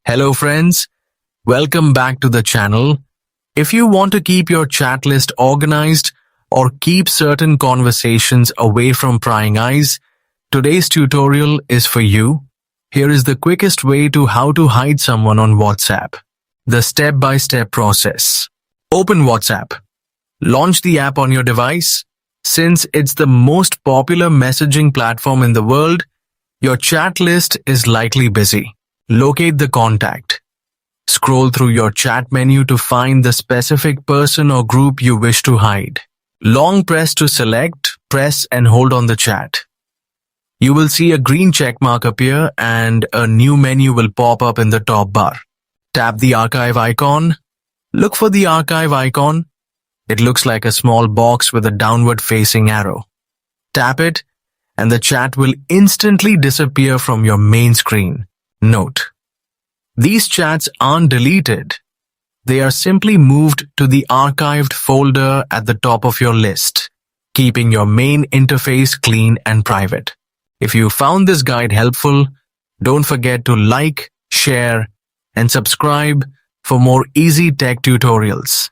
Hello friends, welcome back to the channel. If you want to keep your chat list organized or keep certain conversations away from prying eyes, today's tutorial is for you. Here is the quickest way to how to hide someone on WhatsApp. The step-by-step process. Open WhatsApp. Launch the app on your device. Since it's the most popular messaging platform in the world, your chat list is likely busy. Locate the contact. Scroll through your chat menu to find the specific person or group you wish to hide. Long press to select, press and hold on the chat. You will see a green check mark appear and a new menu will pop up in the top bar. Tap the archive icon. Look for the archive icon. It looks like a small box with a downward facing arrow. Tap it and the chat will instantly disappear from your main screen. Note: these chats aren't deleted. They are simply moved to the archived folder at the top of your list, keeping your main interface clean and private. If you found this guide helpful, don't forget to like, share, and subscribe for more easy tech tutorials.